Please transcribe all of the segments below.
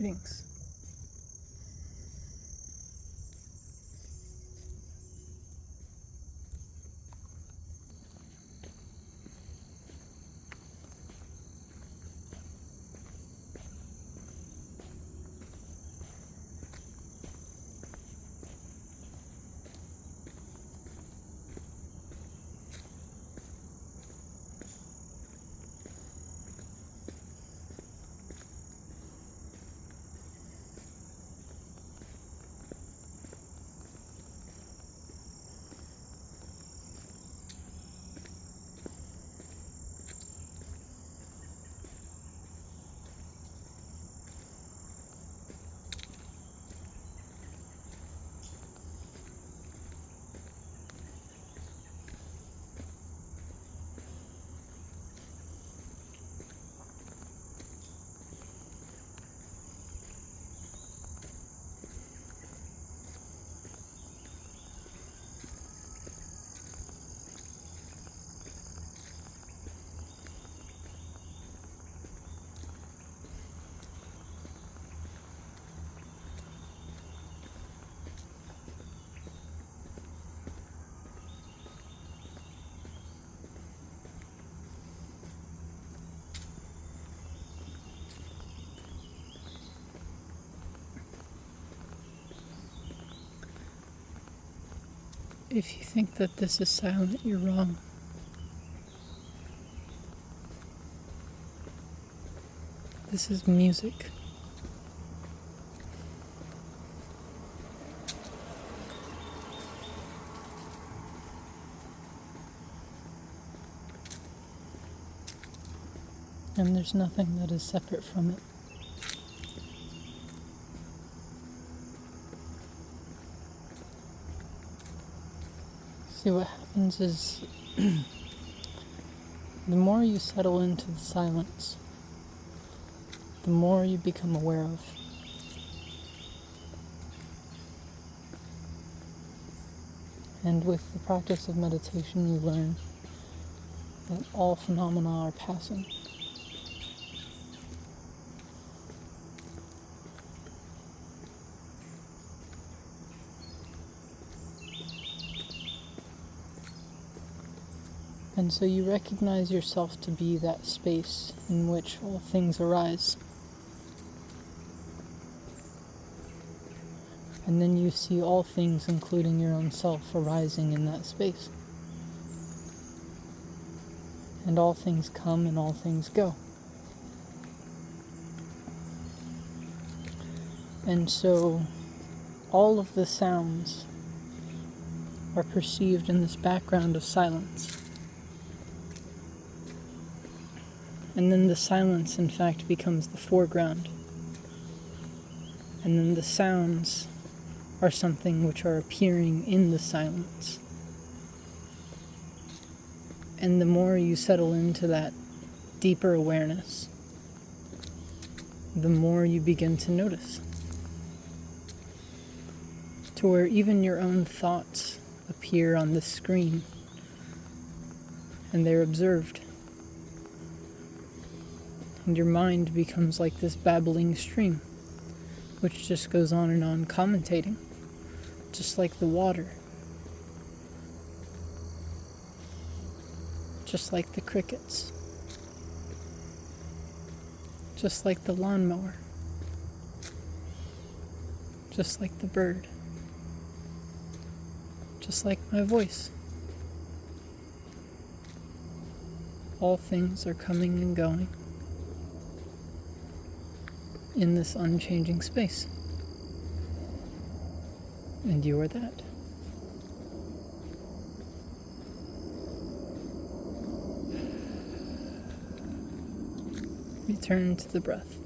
Greetings. If you think that this is silent, you're wrong. This is music. And there's nothing that is separate from it. See, what happens is the more you settle into the silence, the more you become aware of. And with the practice of meditation, you learn that all phenomena are passing. And so you recognize yourself to be that space in which all things arise. And then you see all things, including your own self, arising in that space. And all things come and all things go. And so all of the sounds are perceived in this background of silence. And then the silence, in fact, becomes the foreground. And then the sounds are something which are appearing in the silence. And the more you settle into that deeper awareness, the more you begin to notice. To where even your own thoughts appear on the screen, and they're observed. And your mind becomes like this babbling stream, which just goes on and on commentating, just like the water, just like the crickets, just like the lawnmower, just like the bird, just like my voice. All things are coming and going in this unchanging space. And you are that. Return to the breath.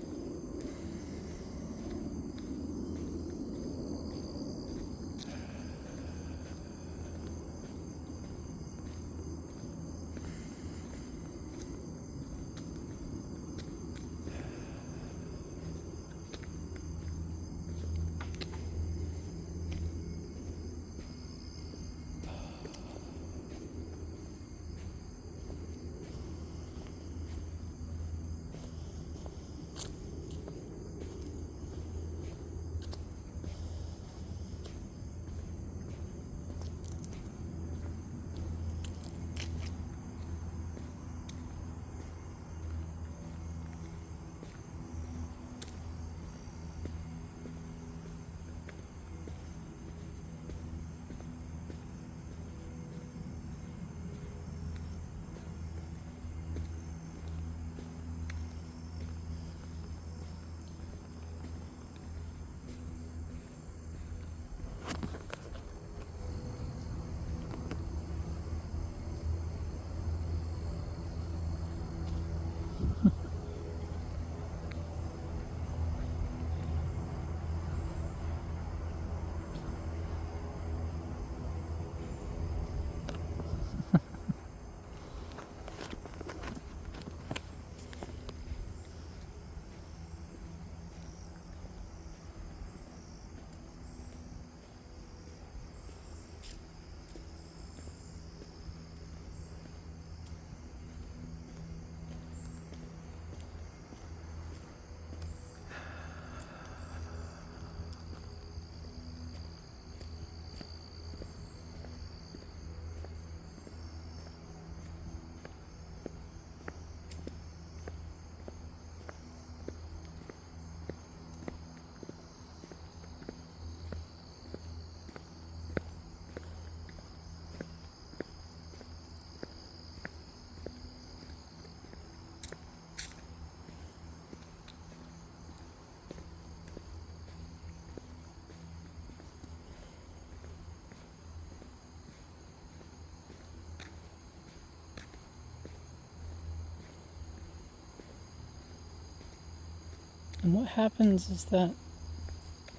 And what happens is that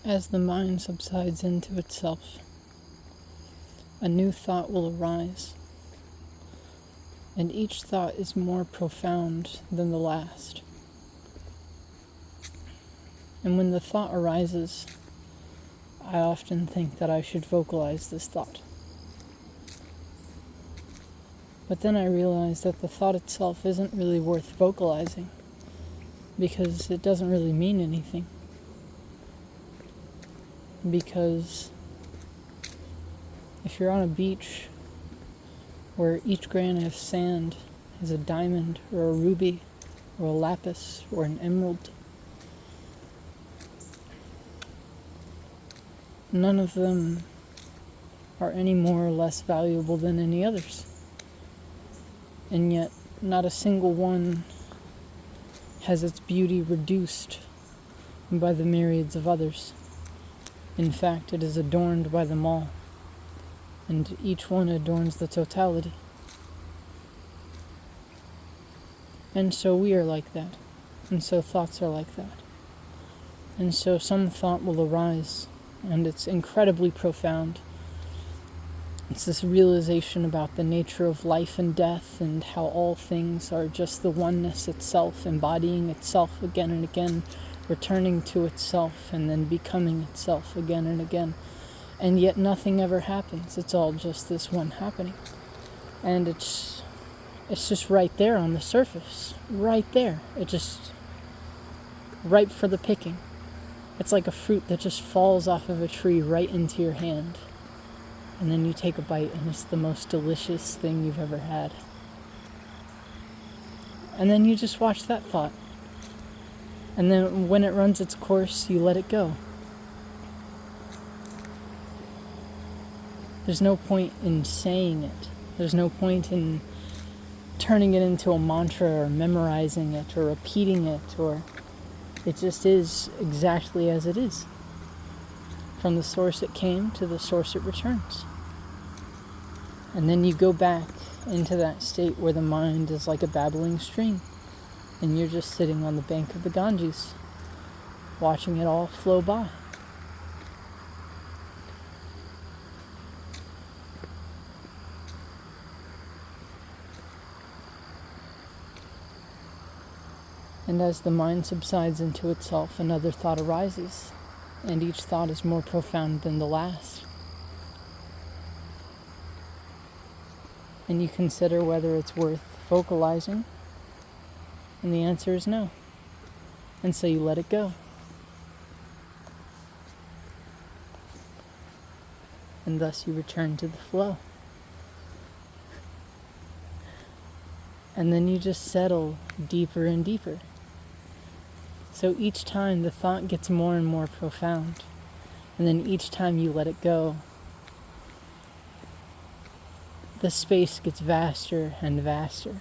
as the mind subsides into itself, a new thought will arise. And each thought is more profound than the last. And when the thought arises, I often think that I should vocalize this thought. But then I realize that the thought itself isn't really worth vocalizing, because it doesn't really mean anything. Because if you're on a beach where each grain of sand is a diamond or a ruby or a lapis or an emerald, none of them are any more or less valuable than any others. And yet, not a single one has its beauty reduced by the myriads of others. In fact, it is adorned by them all, and each one adorns the totality. And so we are like that, and so thoughts are like that. And so some thought will arise, and it's incredibly profound. It's this realization about the nature of life and death, and how all things are just the oneness itself, embodying itself again and again, returning to itself, and then becoming itself again and again. And yet nothing ever happens. It's all just this one happening. And it's just right there on the surface. Right there. It just ripe for the picking. It's like a fruit that just falls off of a tree right into your hand. And then you take a bite, and it's the most delicious thing you've ever had. And then you just watch that thought. And then when it runs its course, you let it go. There's no point in saying it. There's no point in turning it into a mantra or memorizing it or repeating it, or it just is exactly as it is. From the source it came to the source it returns. And then you go back into that state where the mind is like a babbling stream, and you're just sitting on the bank of the Ganges, watching it all flow by. And as the mind subsides into itself, another thought arises, and each thought is more profound than the last. And you consider whether it's worth vocalizing, and the answer is no. And so you let it go. And thus you return to the flow. And then you just settle deeper and deeper. So each time the thought gets more and more profound. And then each time you let it go, the space gets vaster and vaster.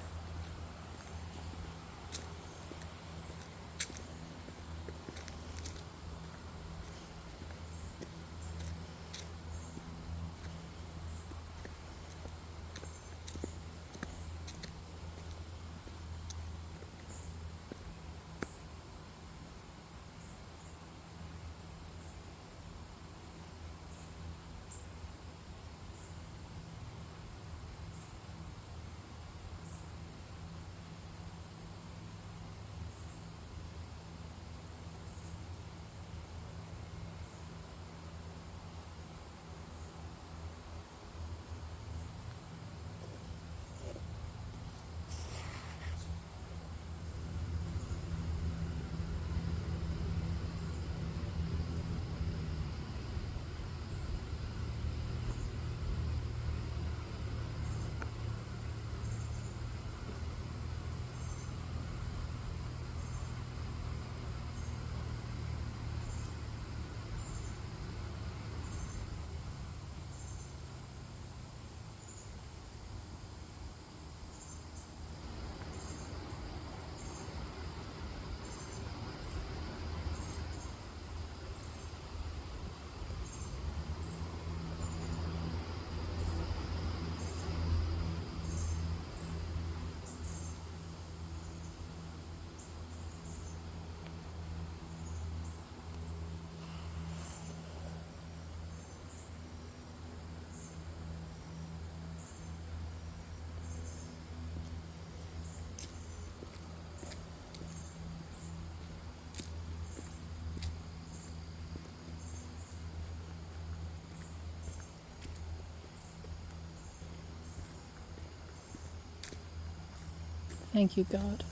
Thank you, God,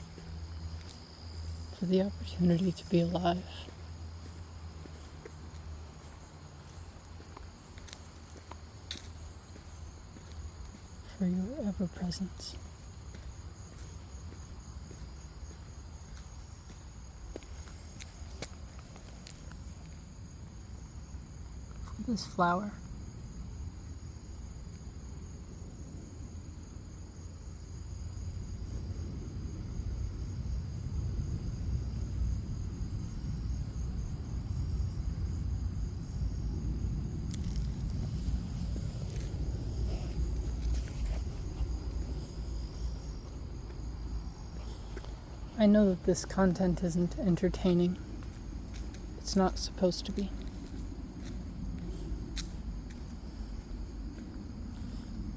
for the opportunity to be alive. For your ever-presence. For this flower. I know that this content isn't entertaining. It's not supposed to be.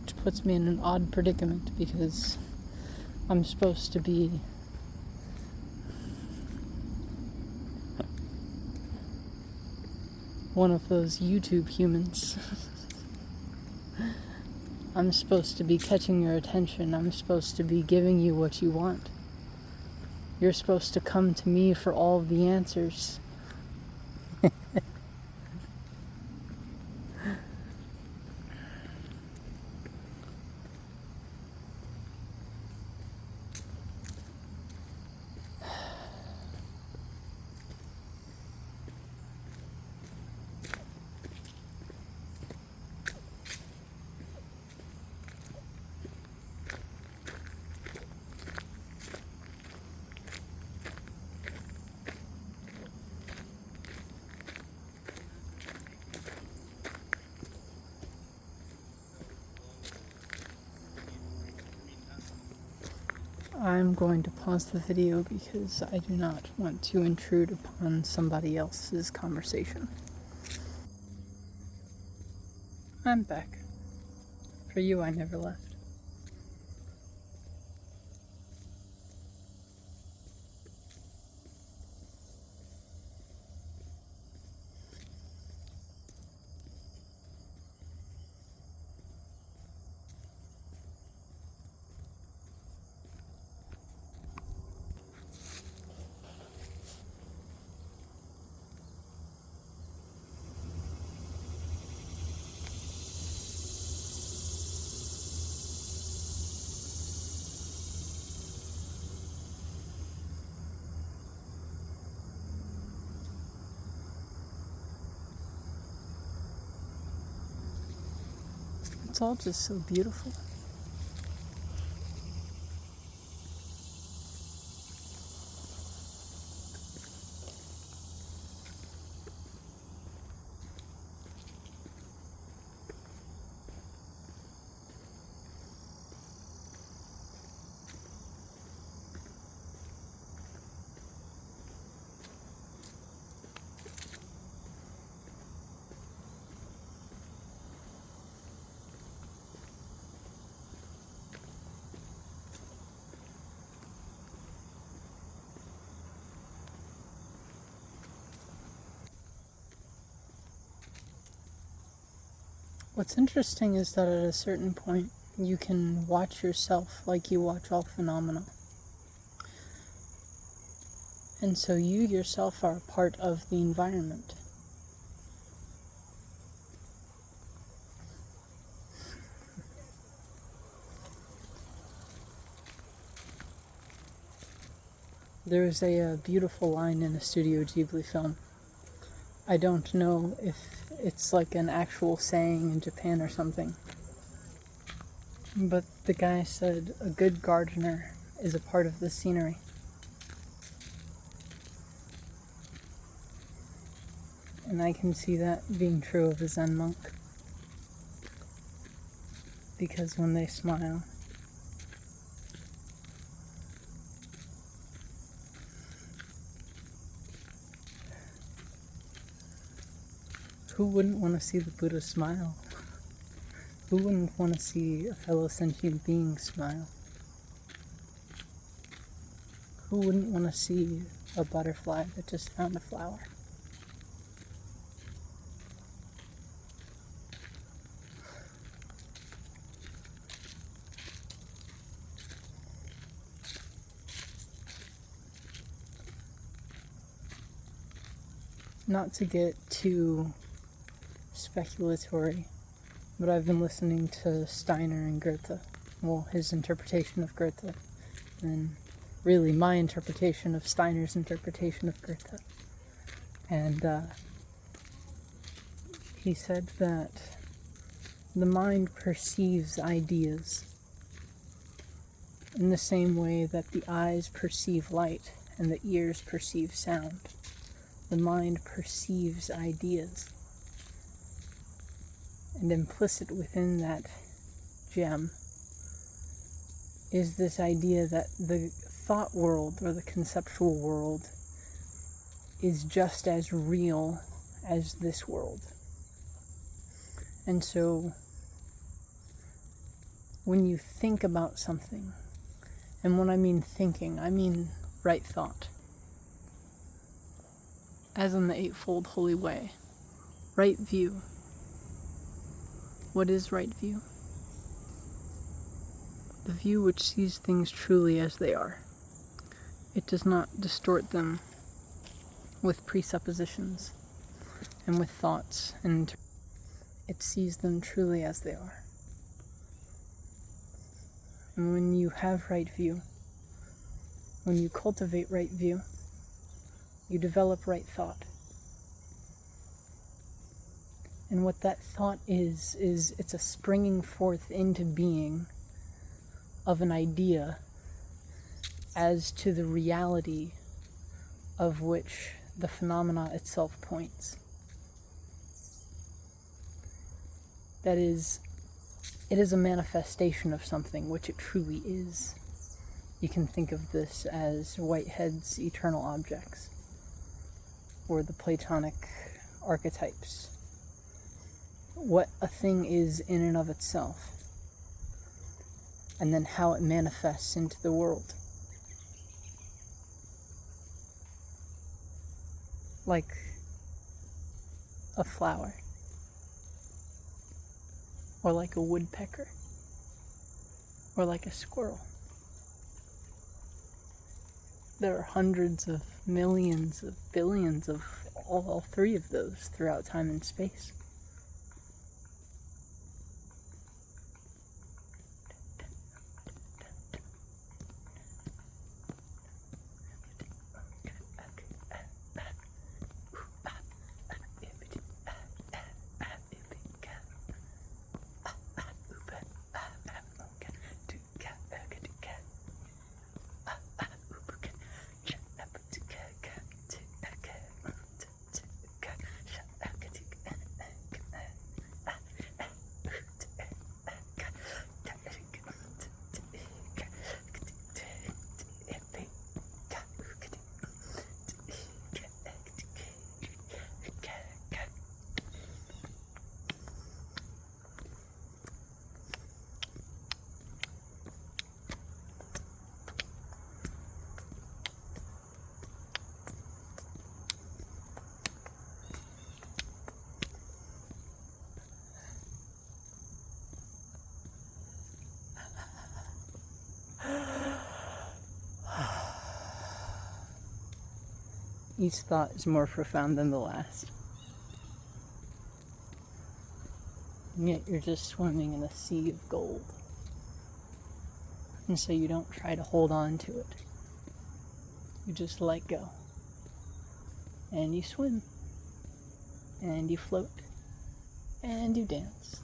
Which puts me in an odd predicament because I'm supposed to be one of those YouTube humans. I'm supposed to be catching your attention. I'm supposed to be giving you what you want. You're supposed to come to me for all of the answers. I'm going to pause the video because I do not want to intrude upon somebody else's conversation. I'm back. For you, I never left. It's all just so beautiful. What's interesting is that at a certain point, you can watch yourself like you watch all phenomena. And so you yourself are a part of the environment. There is a beautiful line in a Studio Ghibli film. I don't know if it's like an actual saying in Japan or something. But the guy said, a good gardener is a part of the scenery. And I can see that being true of a Zen monk. Because when they smile, who wouldn't want to see the Buddha smile? Who wouldn't want to see a fellow sentient being smile? Who wouldn't want to see a butterfly that just found a flower? not to get too speculatory, but I've been listening to Steiner and Goethe. Well, his interpretation of Goethe, and really my interpretation of Steiner's interpretation of Goethe. And he said that the mind perceives ideas in the same way that the eyes perceive light and the ears perceive sound. The mind perceives ideas. And implicit within that gem is this idea that the thought world or the conceptual world is just as real as this world. And so when you think about something, and when I mean thinking, I mean right thought, as in the Eightfold Holy Way, right view. What is right view? The view which sees things truly as they are. It does not distort them with presuppositions and with thoughts, and it sees them truly as they are. And when you have right view, when you cultivate right view, you develop right thought. And what that thought is it's a springing forth into being of an idea as to the reality of which the phenomena itself points. That is, it is a manifestation of something which it truly is. You can think of this as Whitehead's eternal objects, or the Platonic archetypes. What a thing is in and of itself, and then how it manifests into the world. Like a flower, or like a woodpecker, or like a squirrel. There are hundreds of millions of billions of all three of those throughout time and space. Each thought is more profound than the last. And yet you're just swimming in a sea of gold. And so you don't try to hold on to it. You just let go. And you swim. And you float. And you dance.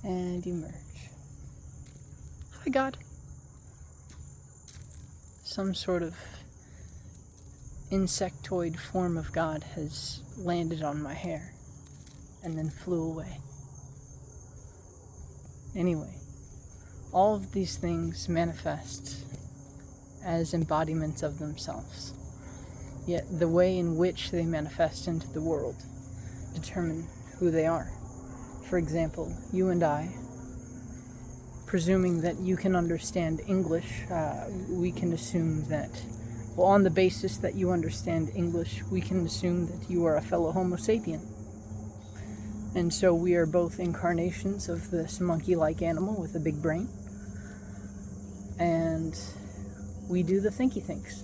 And you merge. Hi, God. Some sort of insectoid form of God has landed on my hair and then flew away. Anyway, all of these things manifest as embodiments of themselves, yet the way in which they manifest into the world determine who they are. For example, you and I, presuming that you can understand English, we can assume that, well, on the basis that you understand English, we can assume that you are a fellow Homo sapien. And so we are both incarnations of this monkey-like animal with a big brain. And we do the thinky thinks.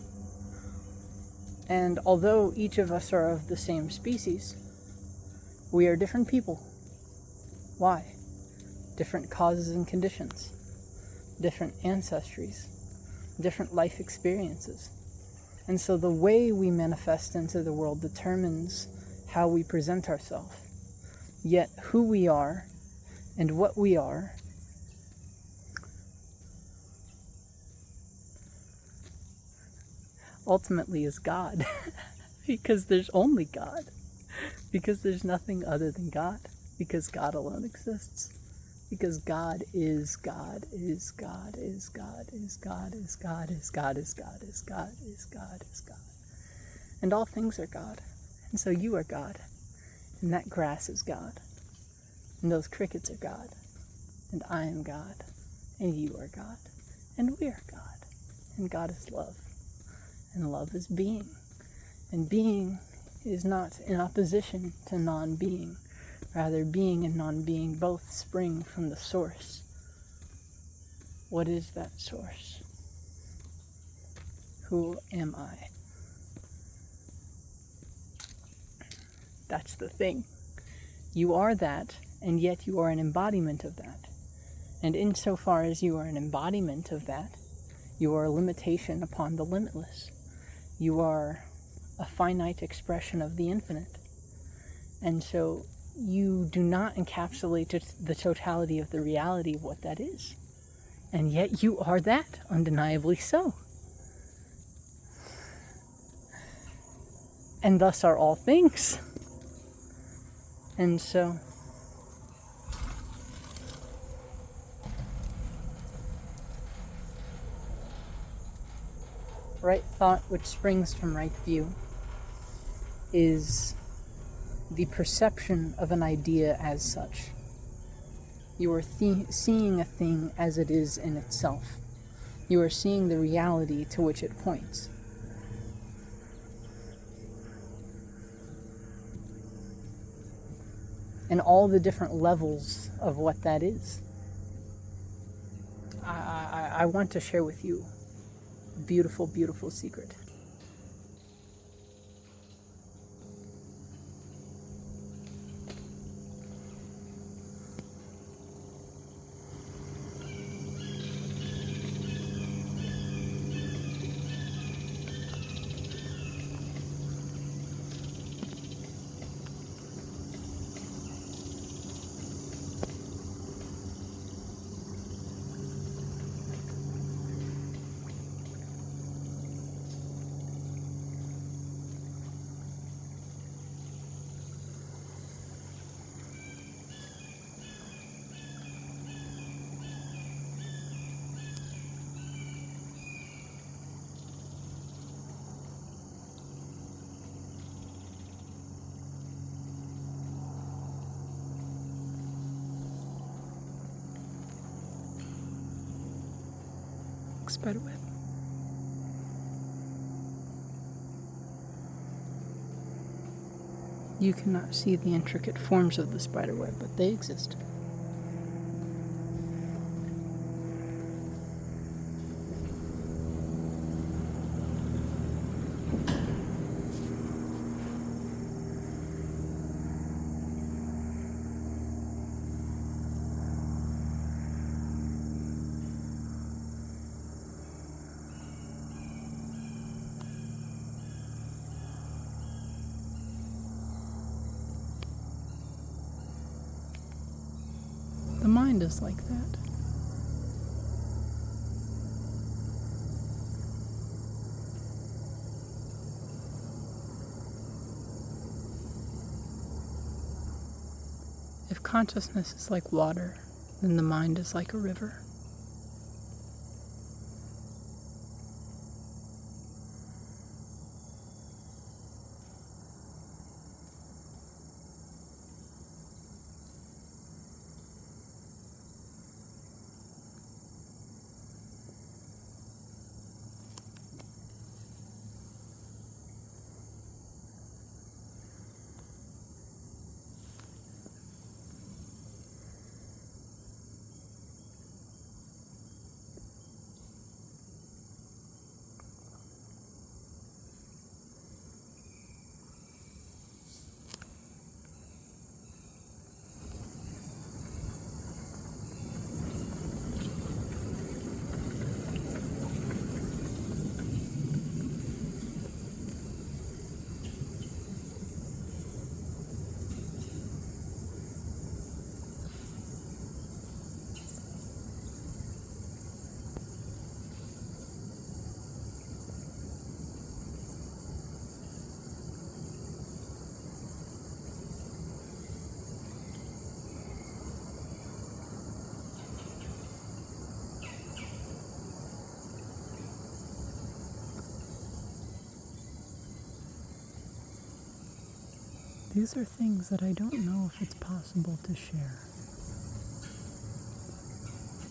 And although each of us are of the same species, we are different people. Why? Different causes and conditions, different ancestries, different life experiences. And so the way we manifest into the world determines how we present ourselves. Yet who we are and what we are ultimately is God. Because there's only God. Because there's nothing other than God. Because God alone exists. Because God is God, is God, is God, is God, is God, is God, is God, is God, is God, is God. And all things are God. And so you are God. And that grass is God. And those crickets are God. And I am God. And you are God. And we are God. And God is love. And love is being. And being is not in opposition to non-being. Rather, being and non-being both spring from the source. What is that source? Who am I? That's the thing. You are that, and yet you are an embodiment of that. And insofar as you are an embodiment of that, you are a limitation upon the limitless. You are a finite expression of the infinite. And so you do not encapsulate the totality of the reality of what that is. And yet you are that, undeniably so. And thus are all things. And so right thought, which springs from right view, is the perception of an idea as such. You are seeing a thing as it is in itself. You are seeing the reality to which it points. And all the different levels of what that is. I want to share with you a beautiful, beautiful secret. Spiderweb. You cannot see the intricate forms of the spiderweb, but they exist. The mind is like that. If consciousness is like water, then the mind is like a river. These are things that I don't know if it's possible to share,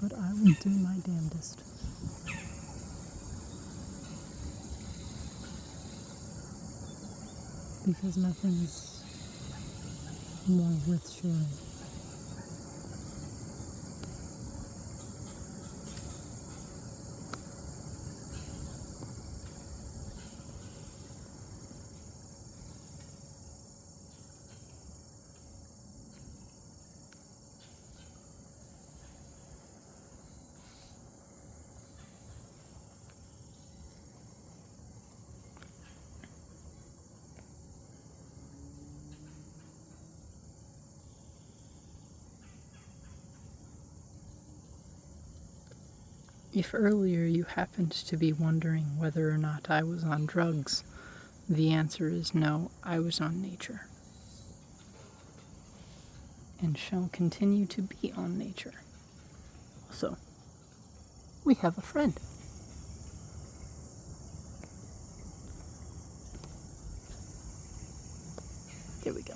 but I will do my damnedest. Because nothing is more worth sharing. If earlier you happened to be wondering whether or not I was on drugs, the answer is no, I was on nature. And shall continue to be on nature. Also, we have a friend. There we go.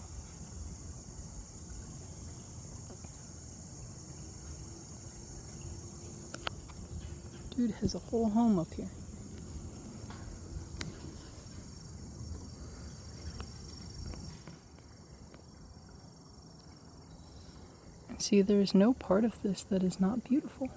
Dude has a whole home up here. And see, there is no part of this that is not beautiful.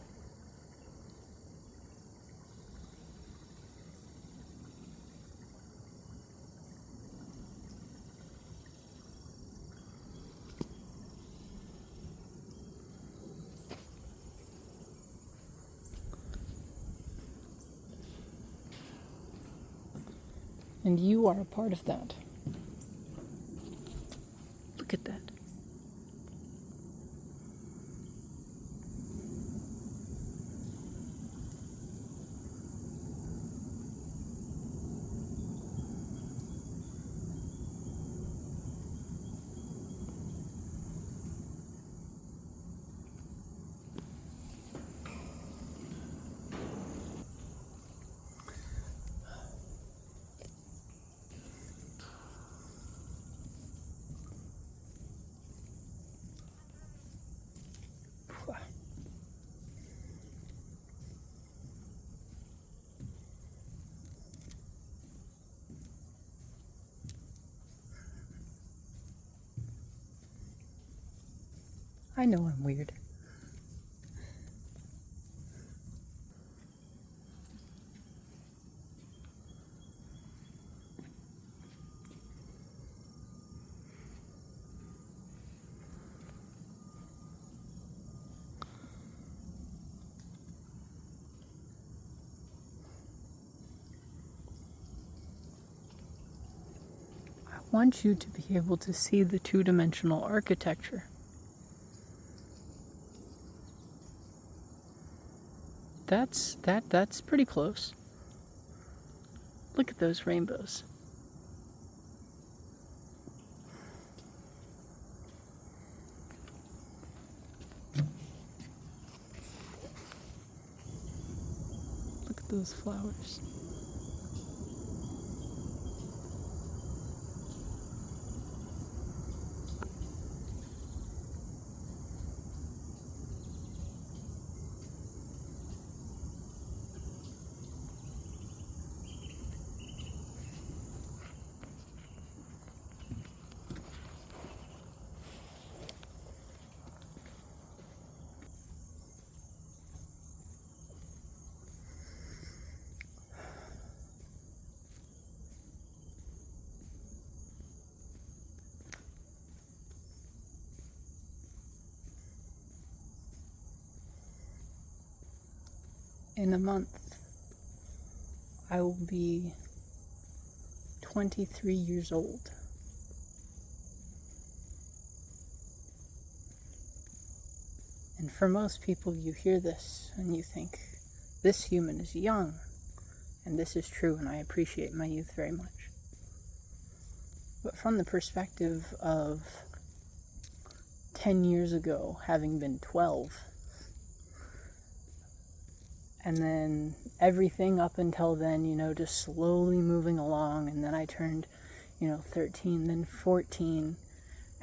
And you are a part of that. Look at that. I know I'm weird. I want you to be able to see the two-dimensional architecture. That's pretty close. Look at those rainbows. Look at those flowers. In a month, I will be 23 years old. And for most people, you hear this and you think, this human is young. And this is true, and I appreciate my youth very much. But from the perspective of 10 years ago, having been 12, and then everything up until then, just slowly moving along, and then I turned, 13, then 14,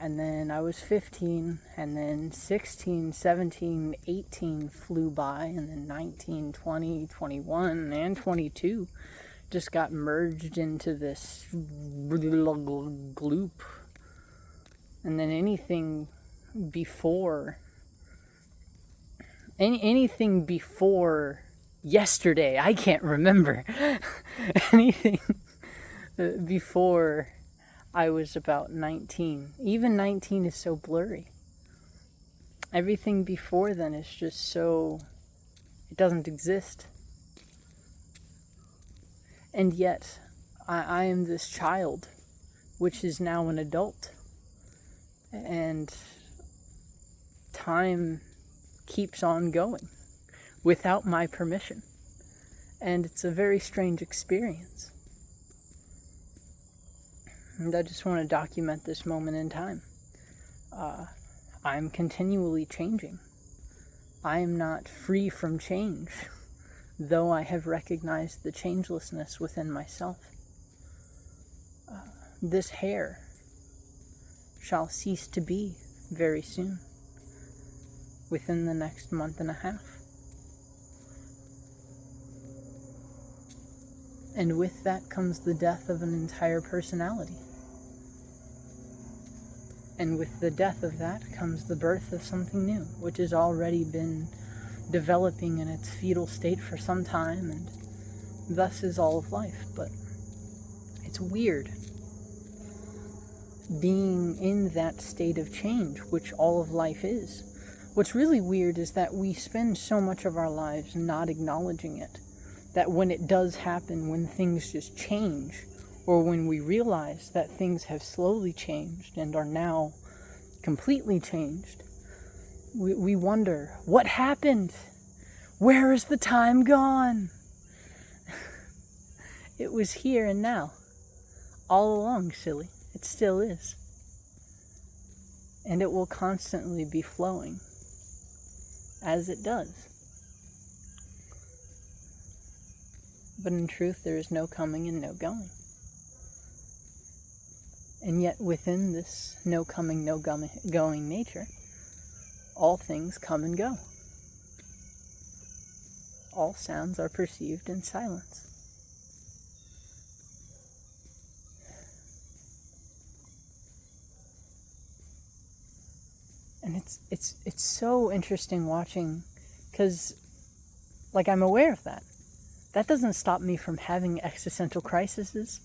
and then I was 15, and then 16, 17, 18 flew by, and then 19, 20, 21, and 22 just got merged into this gloop. And then anything before yesterday, I can't remember. Anything before I was about 19. Even 19 is so blurry. Everything before then is just so, it doesn't exist. And yet, I am this child, which is now an adult. And time keeps on going without my permission. And it's a very strange experience. And I just want to document this moment in time. I'm continually changing. I am not free from change, though I have recognized the changelessness within myself. This hair shall cease to be very soon, within the next month and a half. And with that comes the death of an entire personality. And with the death of that comes the birth of something new, which has already been developing in its fetal state for some time, and thus is all of life. But it's weird being in that state of change, which all of life is. What's really weird is that we spend so much of our lives not acknowledging it. That when it does happen, when things just change, or when we realize that things have slowly changed and are now completely changed, we wonder, what happened? Where is the time gone? It was here and now. All along, silly. It still is. And it will constantly be flowing, as it does. But in truth, there is no coming and no going. And yet within this no coming, no going nature, all things come and go. All sounds are perceived in silence. And it's so interesting watching, because I'm aware of that. That doesn't stop me from having existential crises.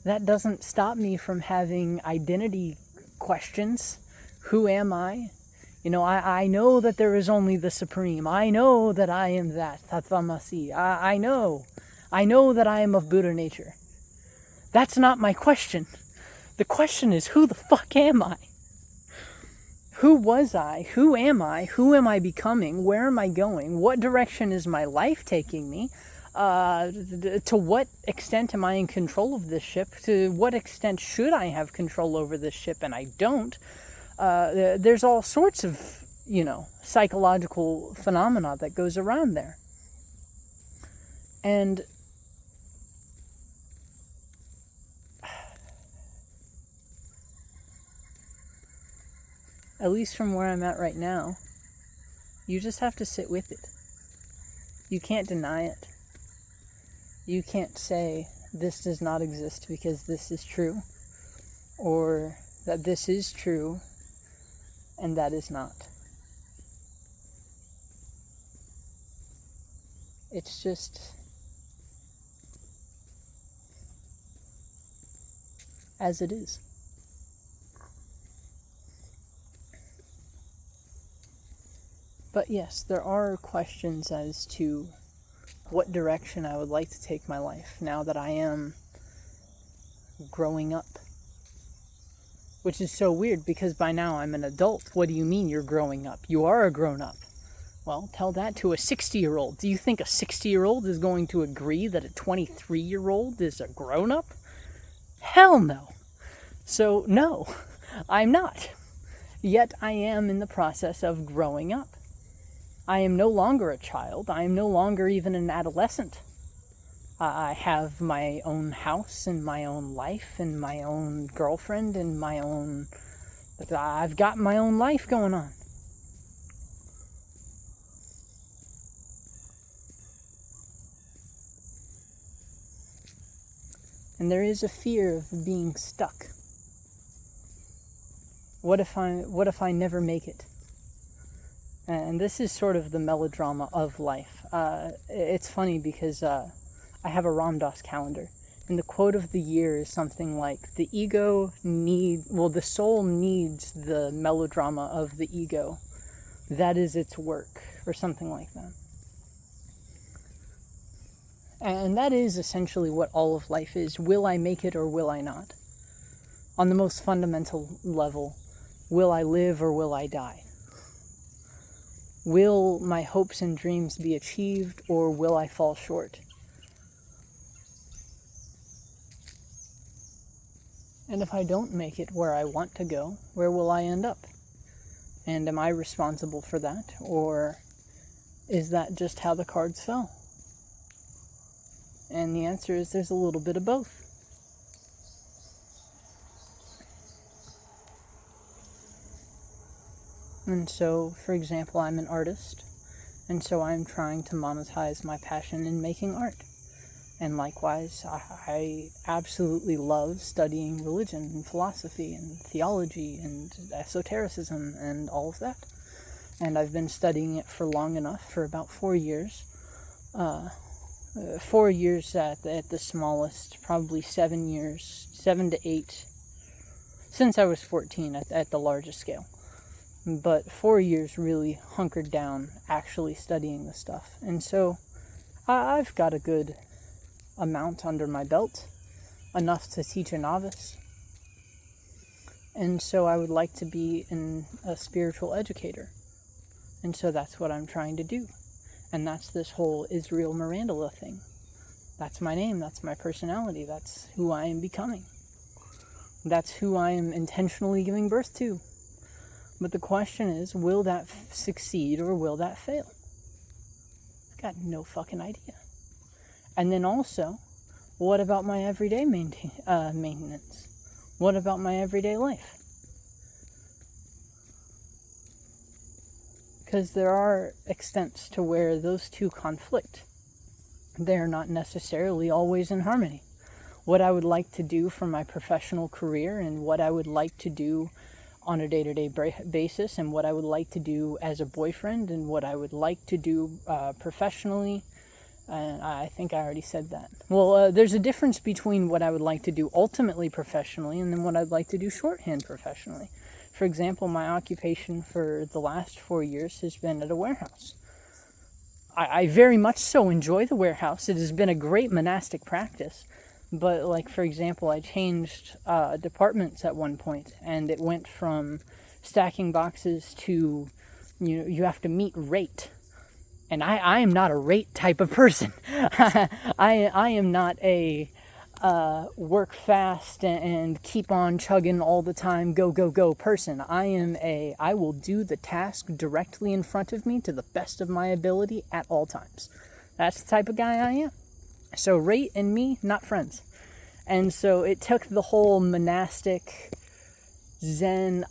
That doesn't stop me from having identity questions. Who am I? I know that there is only the Supreme. I know that I am that, Tattvamasi. I know that I am of Buddha nature. That's not my question. The question is, who the fuck am I? Who was I? Who am I? Who am I becoming? Where am I going? What direction is my life taking me? To what extent am I in control of this ship? To what extent should I have control over this ship and I don't? There's all sorts of, psychological phenomena that goes around there. And at least from where I'm at right now, you just have to sit with it. You can't deny it. You can't say, this does not exist because this is true, or that this is true and that is not. It's just as it is. But yes, there are questions as to what direction I would like to take my life now that I am growing up. Which is so weird, because by now I'm an adult. What do you mean you're growing up? You are a grown-up. Well, tell that to a 60-year-old. Do you think a 60-year-old is going to agree that a 23-year-old is a grown-up? Hell no. So, no, I'm not. Yet I am in the process of growing up. I am no longer a child. I am no longer even an adolescent. I have my own house and my own life and my own girlfriend and I've got my own life going on. And there is a fear of being stuck. What if I never make it? And this is sort of the melodrama of life. It's funny because I have a Ram Dass calendar, and the quote of the year is something like, the soul needs the melodrama of the ego. That is its work, or something like that. And that is essentially what all of life is. Will I make it or will I not? On the most fundamental level, will I live or will I die? Will my hopes and dreams be achieved or will I fall short? And if I don't make it where I want to go, where will I end up? And am I responsible for that? Or is that just how the cards fell? And the answer is there's a little bit of both. And so, for example, I'm an artist, and so I'm trying to monetize my passion in making art. And likewise, I absolutely love studying religion and philosophy and theology and esotericism and all of that. And I've been studying it for long enough, for about 4 years. 4 years at the smallest, probably 7 years, 7 to 8, since I was 14 at the largest scale. But 4 years really hunkered down actually studying the stuff. And so I've got a good amount under my belt, enough to teach a novice. And so I would like to be a spiritual educator. And so that's what I'm trying to do. And that's this whole Israel Mirandala thing. That's my name, that's my personality, that's who I am becoming. That's who I am intentionally giving birth to. But the question is, will that succeed or will that fail? I've got no fucking idea. And then also, what about my everyday maintenance? What about my everyday life? Because there are extents to where those two conflict. They're not necessarily always in harmony. What I would like to do for my professional career and what I would like to do on a day-to-day basis and what I would like to do as a boyfriend and what I would like to do professionally. And I think I already said that. Well, there's a difference between what I would like to do ultimately professionally and then what I'd like to do shorthand professionally. For example, my occupation for the last 4 years has been at a warehouse. I very much so enjoy the warehouse. It has been a great monastic practice. But, like, for example, I changed departments at one point, and it went from stacking boxes to, you have to meet rate. And I am not a rate type of person. I am not a work fast and keep on chugging all the time, go, go, go person. I will do the task directly in front of me to the best of my ability at all times. That's the type of guy I am. So rate and me, not friends. And so it took the whole monastic Zen,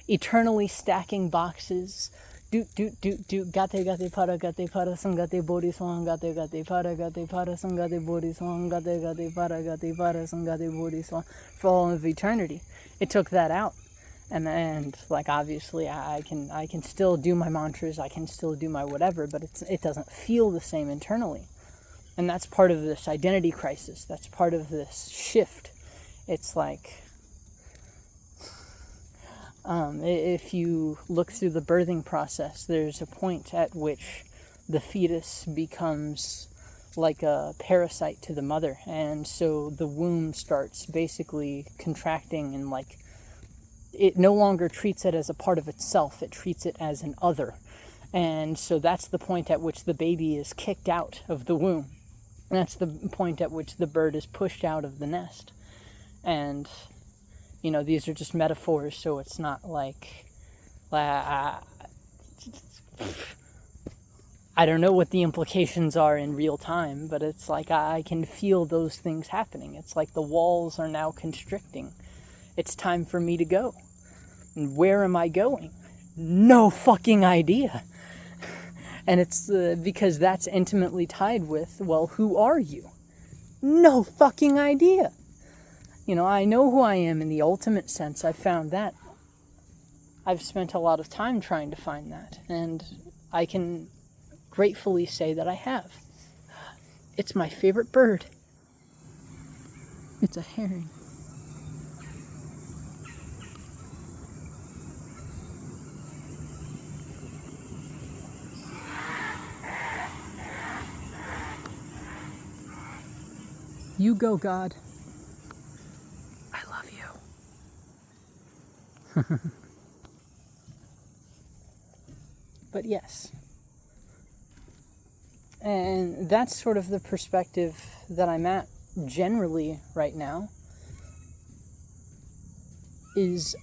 eternally stacking boxes, gate para sangate bodhi swang, gate para sangate bodhi swang, gate para sangate bodhi swang, for all of eternity. It took that out. And like, obviously I can still do my mantras, I can still do my whatever, but it doesn't feel the same internally. And that's part of this identity crisis. That's part of this shift. It's like, if you look through the birthing process, there's a point at which the fetus becomes like a parasite to the mother. And so the womb starts basically contracting and like, it no longer treats it as a part of itself. It treats it as an other. And so that's the point at which the baby is kicked out of the womb. And that's the point at which the bird is pushed out of the nest. And, these are just metaphors, so it's not like... I don't know what the implications are in real time, but it's like I can feel those things happening. It's like the walls are now constricting. It's time for me to go. And where am I going? No fucking idea. And it's because that's intimately tied with, well, who are you? No fucking idea. You know, I know who I am in the ultimate sense. I've found that. I've spent a lot of time trying to find that. And I can gratefully say that I have. It's my favorite bird. It's a herring. You go, God. I love you. But yes. And that's sort of the perspective that I'm at generally right now, is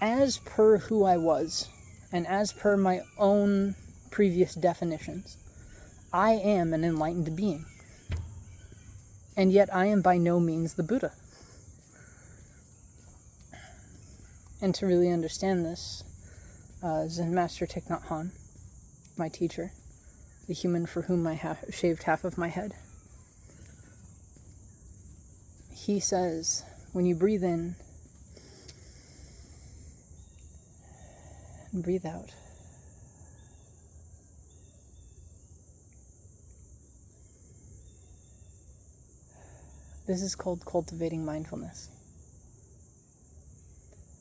as per who I was, and as per my own previous definitions, I am an enlightened being. And yet I am by no means the Buddha. And to really understand this, Zen Master Thich Nhat Hanh, my teacher, the human for whom I shaved half of my head, he says, when you breathe in and breathe out, this is called cultivating mindfulness.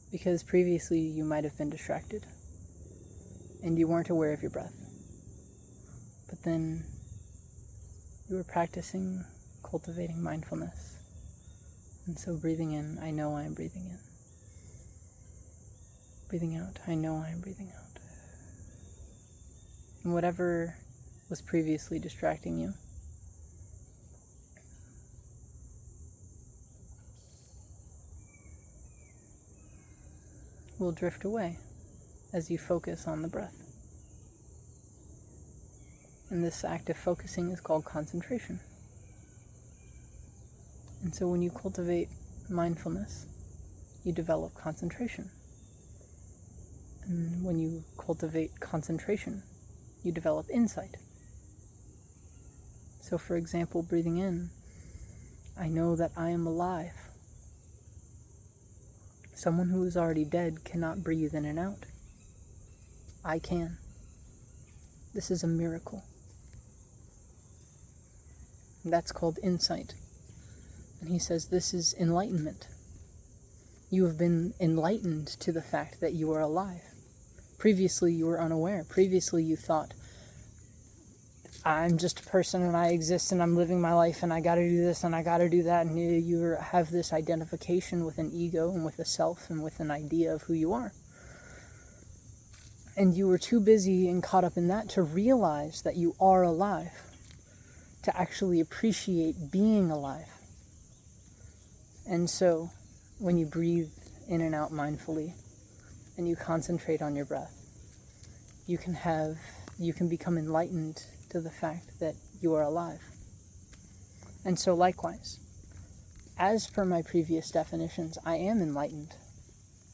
Because previously you might have been distracted and you weren't aware of your breath. But then you were practicing cultivating mindfulness. And so breathing in, I know I am breathing in. Breathing out, I know I am breathing out. And whatever was previously distracting you, will drift away as you focus on the breath. And this act of focusing is called concentration. And so when you cultivate mindfulness, you develop concentration. And when you cultivate concentration, you develop insight. So for example, breathing in, I know that I am alive. Someone who is already dead cannot breathe in and out. I can. This is a miracle. That's called insight. And he says this is enlightenment. You have been enlightened to the fact that you are alive. Previously you were unaware. Previously you thought, I'm just a person and I exist and I'm living my life and I gotta do this and I gotta do that, and you have this identification with an ego and with a self and with an idea of who you are. And you were too busy and caught up in that to realize that you are alive, to actually appreciate being alive. And so when you breathe in and out mindfully and you concentrate on your breath, you can become enlightened to the fact that you are alive. And so likewise, as per my previous definitions, I am enlightened.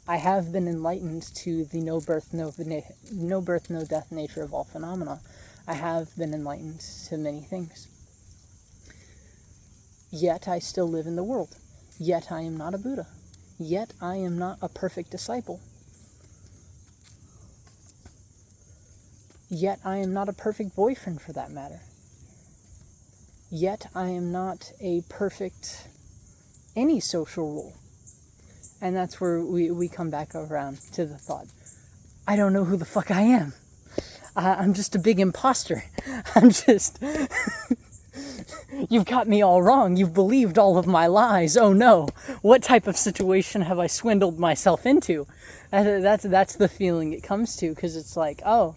I have been enlightened to the no birth, no death nature of all phenomena. I have been enlightened to many things. Yet I still live in the world. Yet I am not a Buddha. Yet I am not a perfect disciple. Yet I am not a perfect boyfriend, for that matter. Yet I am not a perfect any social role. And that's where we come back around to the thought, I don't know who the fuck I am. I'm just a big imposter. You've got me all wrong. You've believed all of my lies. Oh no, what type of situation have I swindled myself into? That's the feeling it comes to, because it's like, oh,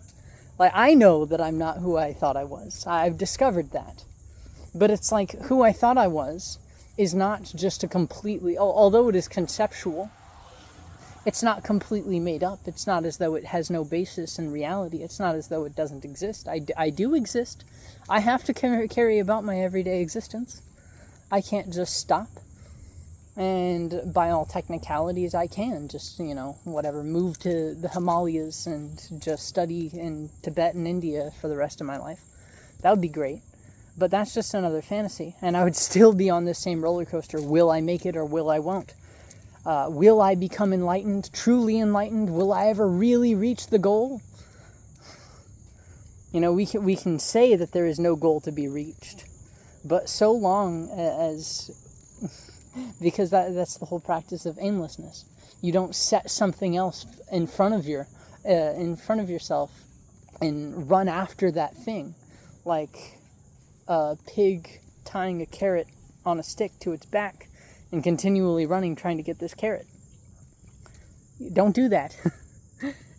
like I know that I'm not who I thought I was. I've discovered that. But it's like who I thought I was is not just a completely, although it is conceptual, It's not completely made up. It's not as though it has no basis in reality. It's not as though it doesn't exist. I do exist. I have to carry about my everyday existence. I can't just stop. And by all technicalities, I can just, whatever, move to the Himalayas and just study in Tibet and India for the rest of my life. That would be great. But that's just another fantasy. And I would still be on this same roller coaster. Will I make it or will I won't? Will I become enlightened, truly enlightened? Will I ever really reach the goal? We can say that there is no goal to be reached. But so long as... because that's the whole practice of aimlessness. You don't set something else in front of yourself and run after that thing, like a pig tying a carrot on a stick to its back and continually running trying to get this carrot. Don't do that.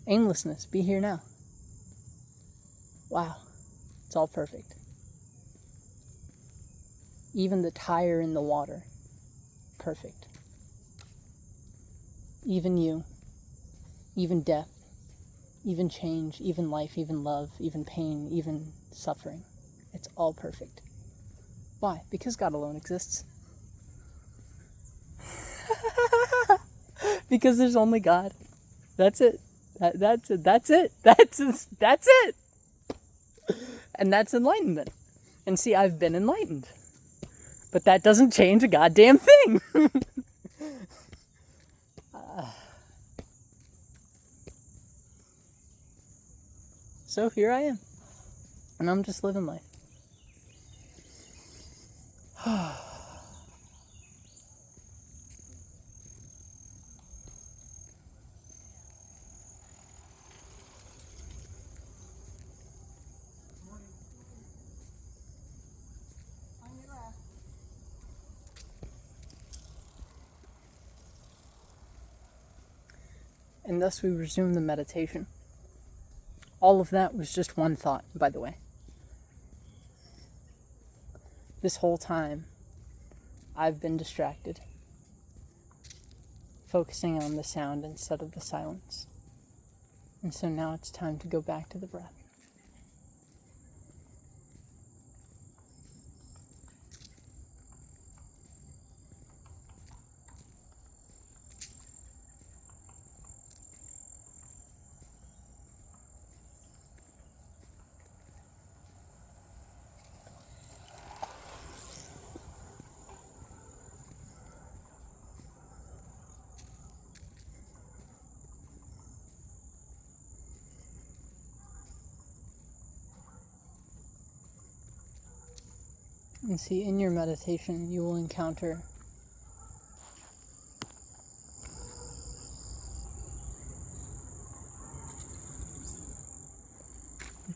Aimlessness. Be here now. Wow. It's all perfect. Even the tire in the water. Perfect. Even you, even death, even change, even life, even love, even pain, even suffering. It's all perfect. Why? Because God alone exists. Because there's only God. That's it. That's it. That's it. That's it. And that's enlightenment. And see, I've been enlightened. But that doesn't change a goddamn thing. So here I am. And I'm just living life. And thus we resume the meditation. All of that was just one thought, by the way. This whole time, I've been distracted, focusing on the sound instead of the silence. And so now it's time to go back to the breath. And see, in your meditation, you will encounter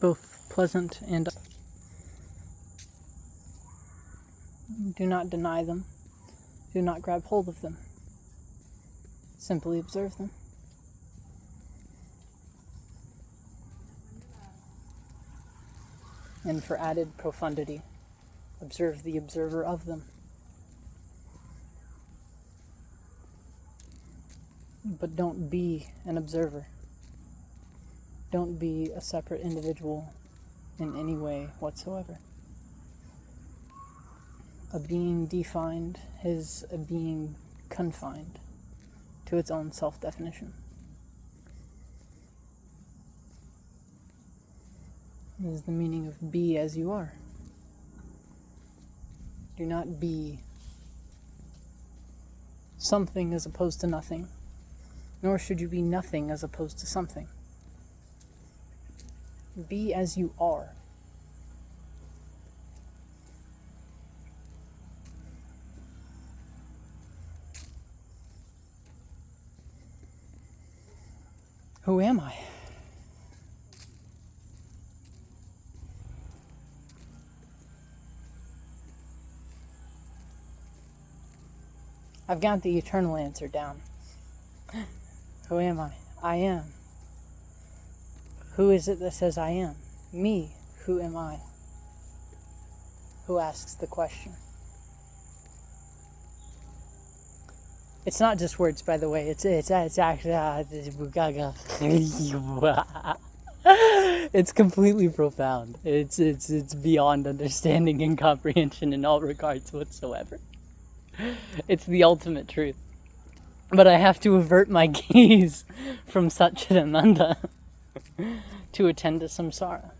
both pleasant and... Do not deny them. Do not grab hold of them. Simply observe them. And for added profundity, observe the observer of them. But don't be an observer. Don't be a separate individual in any way whatsoever. A being defined is a being confined to its own self-definition. It is the meaning of be as you are. Do not be something as opposed to nothing, nor should you be nothing as opposed to something. Be as you are. Who am I? I've got the eternal answer down. Who am I? I am. Who is it that says I am? Me. Who am I? Who asks the question? It's not just words, by the way. It's actually it's completely profound. It's beyond understanding and comprehension in all regards whatsoever. It's the ultimate truth. But I have to avert my gaze from Satchidananda to attend to samsara.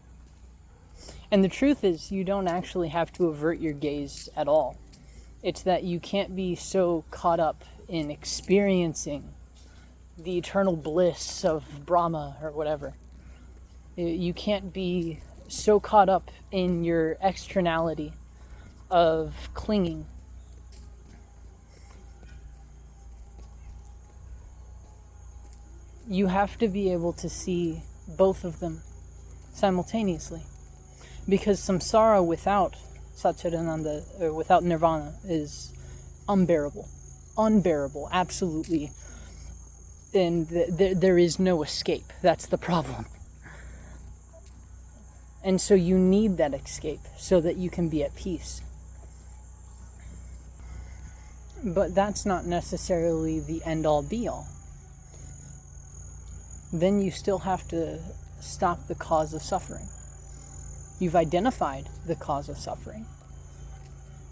And the truth is, you don't actually have to avert your gaze at all. It's that you can't be so caught up in experiencing the eternal bliss of Brahma or whatever. You can't be so caught up in your externality of clinging. You have to be able to see both of them simultaneously. Because samsara without Satchidananda, or without nirvana, is unbearable. Unbearable, absolutely. And there is no escape. That's the problem. And so you need that escape so that you can be at peace. But that's not necessarily the end-all be-all. Then you still have to stop the cause of suffering. You've identified the cause of suffering.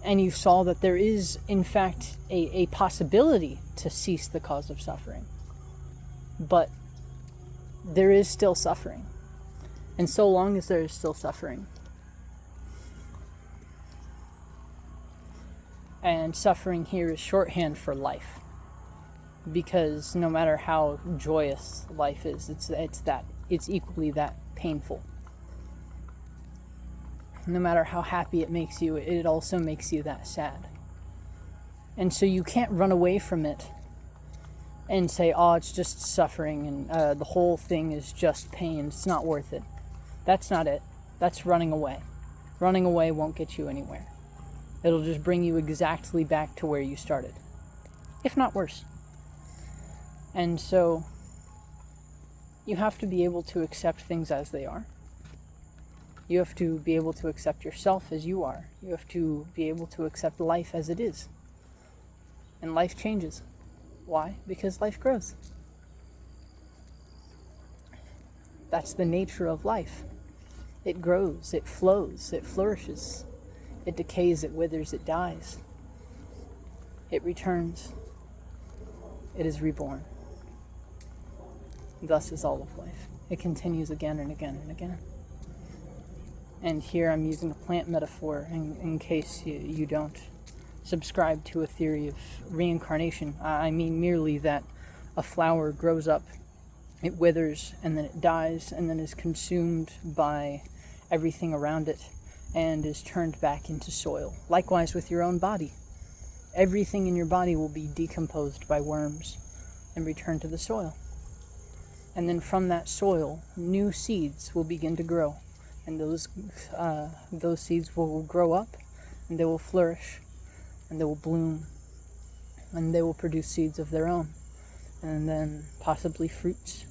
And you saw that there is, in fact, a possibility to cease the cause of suffering. But there is still suffering. And so long as there is still suffering, and suffering here is shorthand for life, because no matter how joyous life is, it's equally that painful. No matter how happy it makes you, it also makes you that sad. And so you can't run away from it and say, oh, it's just suffering, and the whole thing is just pain, it's not worth it. That's not it. That's running away. Running away won't get you anywhere. It'll just bring you exactly back to where you started, if not worse. And so you have to be able to accept things as they are. You have to be able to accept yourself as you are. You have to be able to accept life as it is. And life changes. Why? Because life grows. That's the nature of life. It grows, it flows, it flourishes. It decays, it withers, it dies. It returns. It is reborn. Thus is all of life. It continues again and again and again. And here I'm using a plant metaphor in case you don't subscribe to a theory of reincarnation. I mean merely that a flower grows up, it withers, and then it dies, and then is consumed by everything around it, and is turned back into soil. Likewise with your own body. Everything in your body will be decomposed by worms and return to the soil. And then from that soil, new seeds will begin to grow. And those seeds will grow up, and they will flourish, and they will bloom, and they will produce seeds of their own, and then possibly fruits.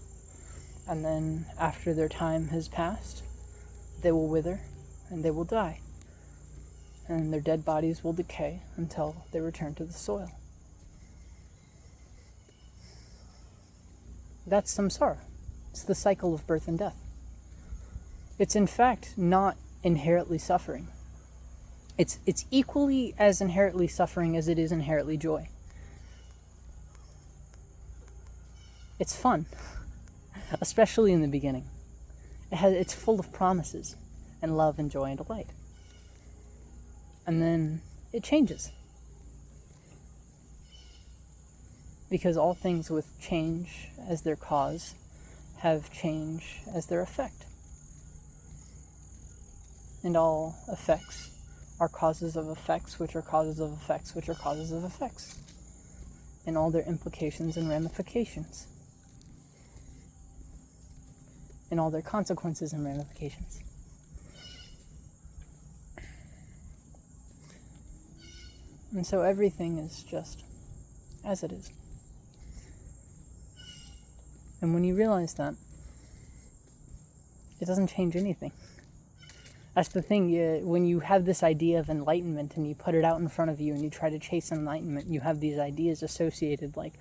And then after their time has passed, they will wither, and they will die. And their dead bodies will decay until they return to the soil. That's samsara. It's the cycle of birth and death. It's in fact not inherently suffering. It's equally as inherently suffering as it is inherently joy. It's fun, especially in the beginning. It's full of promises and love and joy and delight. And then it changes. Because all things with change as their cause have change as their effect. And all effects are causes of effects, which are causes of effects, which are causes of effects. And all their implications and ramifications. And all their consequences and ramifications. And so everything is just as it is. And when you realize that, it doesn't change anything. That's the thing, when you have this idea of enlightenment and you put it out in front of you and you try to chase enlightenment, you have these ideas associated like,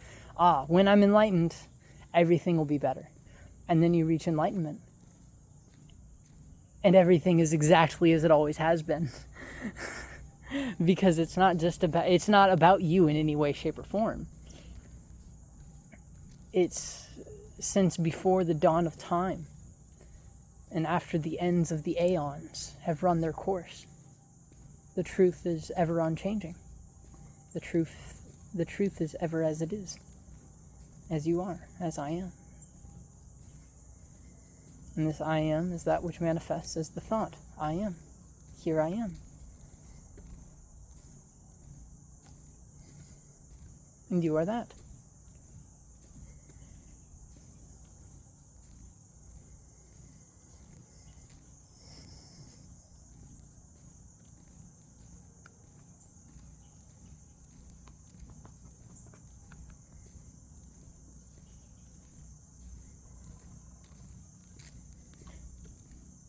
when I'm enlightened, everything will be better. And then you reach enlightenment. And everything is exactly as it always has been. Because it's not about you in any way, shape, or form. It's since before the dawn of time and after the ends of the aeons have run their course. The truth is ever unchanging. The truth is ever as it is. As you are, as I am. And this I am is that which manifests as the thought. I am. Here I am. And you are that.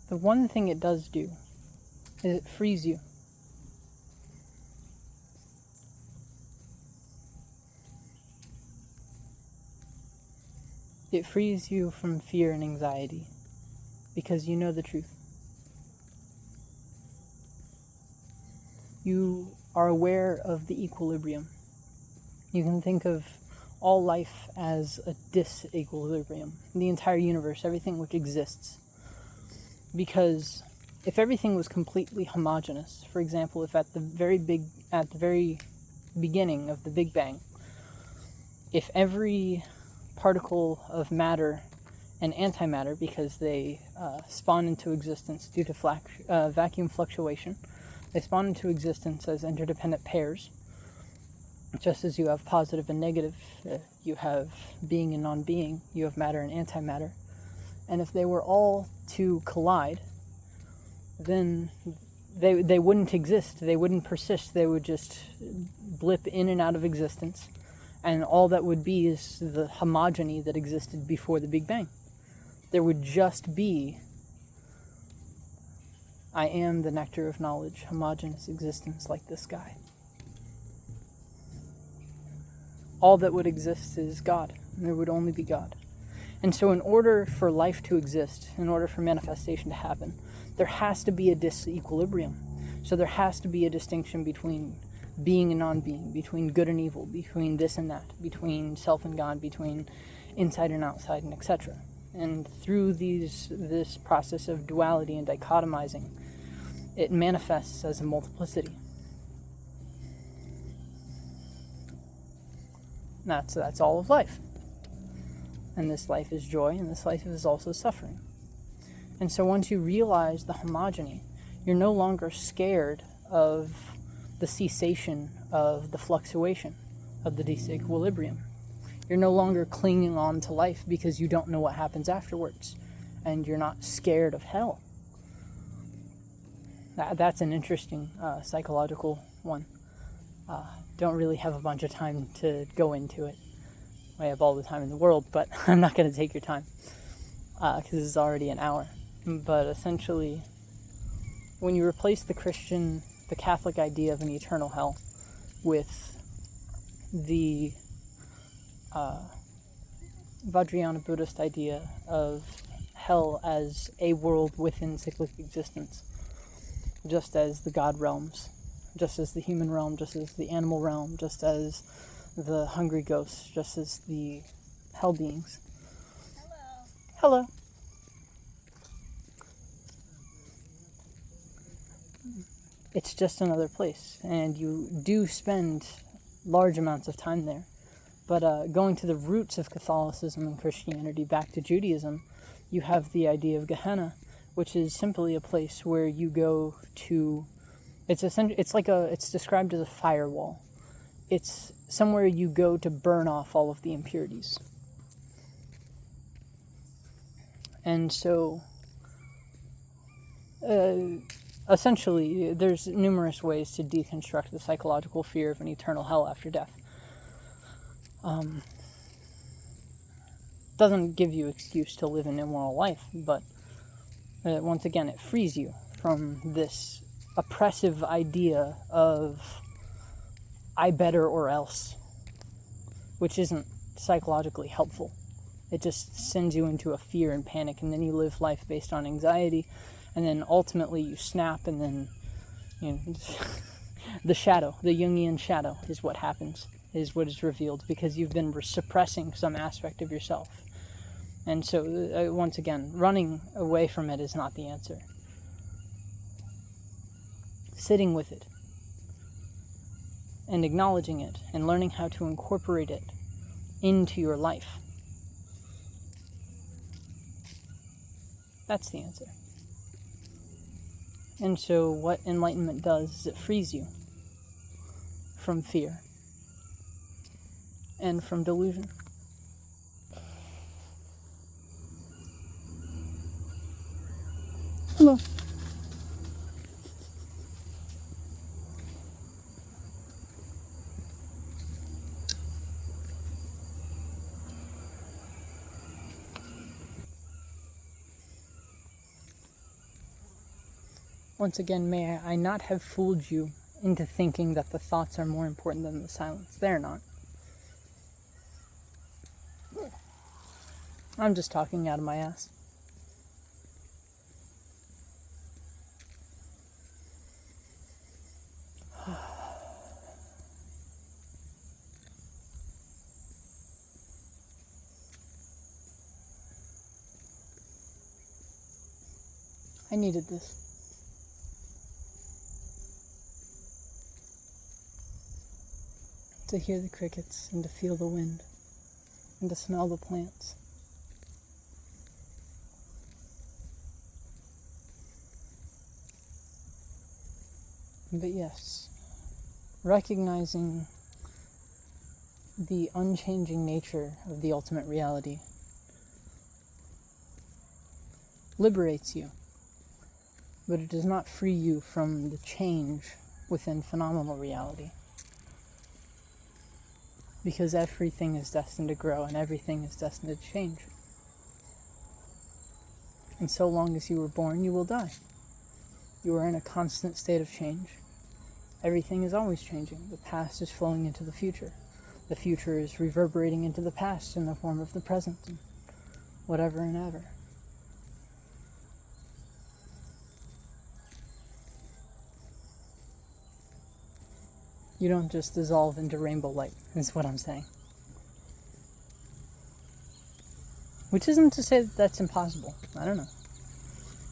The one thing it does do is it frees you. It frees you from fear and anxiety because you know the truth. You are aware of the equilibrium. You can think of all life as a disequilibrium. The entire universe, everything which exists. Because if everything was completely homogeneous, for example, if at the very beginning of the Big Bang, if every particle of matter and antimatter, because they spawn into existence due to vacuum fluctuation, they spawn into existence as interdependent pairs, just as you have positive and negative, you have being and non-being, you have matter and antimatter. And if they were all to collide, then they wouldn't exist, they wouldn't persist, they would just blip in and out of existence, and all that would be is the homogeny that existed before the Big Bang. There would just be, I am the nectar of knowledge, homogeneous existence like the sky. All that would exist is God, and there would only be God. And so in order for life to exist, in order for manifestation to happen, there has to be a disequilibrium. So there has to be a distinction between being and non-being, between good and evil, between this and that, between self and God, between inside and outside, and etc. And through this process of duality and dichotomizing, it manifests as a multiplicity. That's all of life. And this life is joy, and this life is also suffering. And so once you realize the homogeny, you're no longer scared of the cessation of the fluctuation, of the disequilibrium. You're no longer clinging on to life because you don't know what happens afterwards, and you're not scared of hell. That's an interesting psychological one. Don't really have a bunch of time to go into it. I have all the time in the world, but I'm not going to take your time because it's already an hour. But essentially, when you replace the Catholic idea of an eternal hell with the Vajrayana Buddhist idea of hell as a world within cyclic existence, just as the God realms, just as the human realm, just as the animal realm, just as the hungry ghosts, just as the hell beings. Hello. It's just another place, and you do spend large amounts of time there. But going to the roots of Catholicism and Christianity back to Judaism, you have the idea of Gehenna, which is simply a place where you go to. It's described as a firewall. It's somewhere you go to burn off all of the impurities. And so, essentially, there's numerous ways to deconstruct the psychological fear of an eternal hell after death. Doesn't give you excuse to live an immoral life, but once again, it frees you from this oppressive idea of I better or else, which isn't psychologically helpful. It just sends you into a fear and panic, and then you live life based on anxiety, and then ultimately you snap, and then, you know, the shadow, the Jungian shadow is what happens, is what is revealed, because you've been suppressing some aspect of yourself. And so, once again, running away from it is not the answer. Sitting with it, and acknowledging it, and learning how to incorporate it into your life. That's the answer. And so what enlightenment does is it frees you from fear and from delusion. Hello. Once again, may I not have fooled you into thinking that the thoughts are more important than the silence. They're not. I'm just talking out of my ass. I needed this. To hear the crickets, and to feel the wind, and to smell the plants. But yes, recognizing the unchanging nature of the ultimate reality liberates you, but it does not free you from the change within phenomenal reality. Because everything is destined to grow and everything is destined to change. And so long as you were born, you will die. You are in a constant state of change. Everything is always changing. The past is flowing into the future. The future is reverberating into the past in the form of the present, and whatever and ever. You don't just dissolve into rainbow light, is what I'm saying. Which isn't to say that that's impossible. I don't know.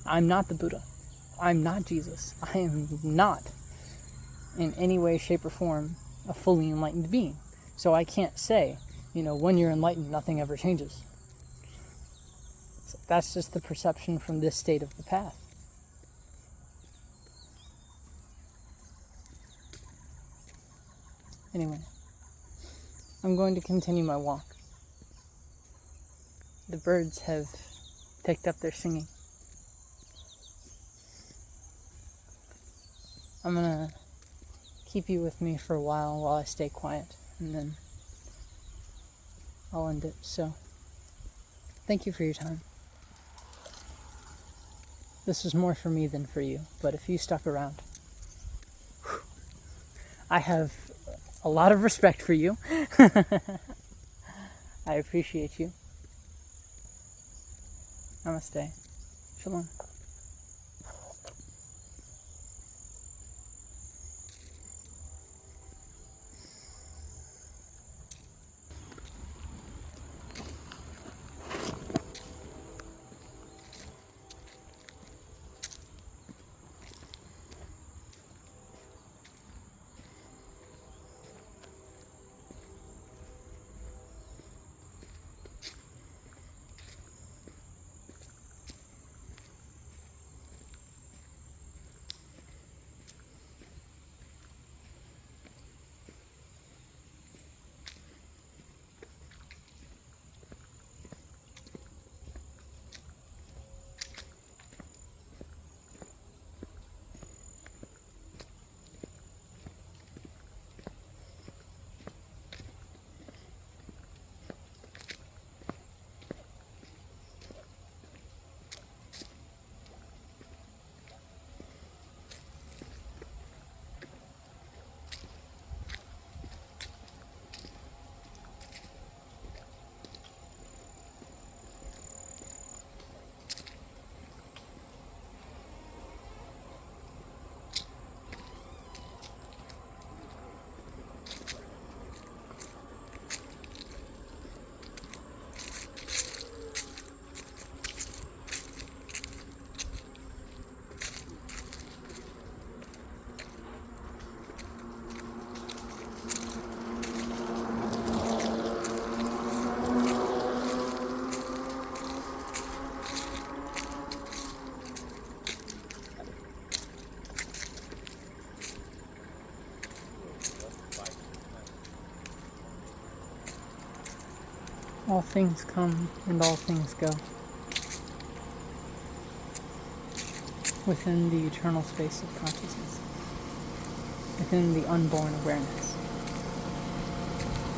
I'm not the Buddha. I'm not Jesus. I am not, in any way, shape, or form, a fully enlightened being. So I can't say, when you're enlightened, nothing ever changes. So that's just the perception from this state of the path. Anyway, I'm going to continue my walk. The birds have picked up their singing. I'm gonna keep you with me for a while I stay quiet, and then I'll end it. So, thank you for your time. This was more for me than for you, but if you stuck around, I have a lot of respect for you. I appreciate you. Namaste. Shalom. All things come and all things go within the eternal space of consciousness, within the unborn awareness.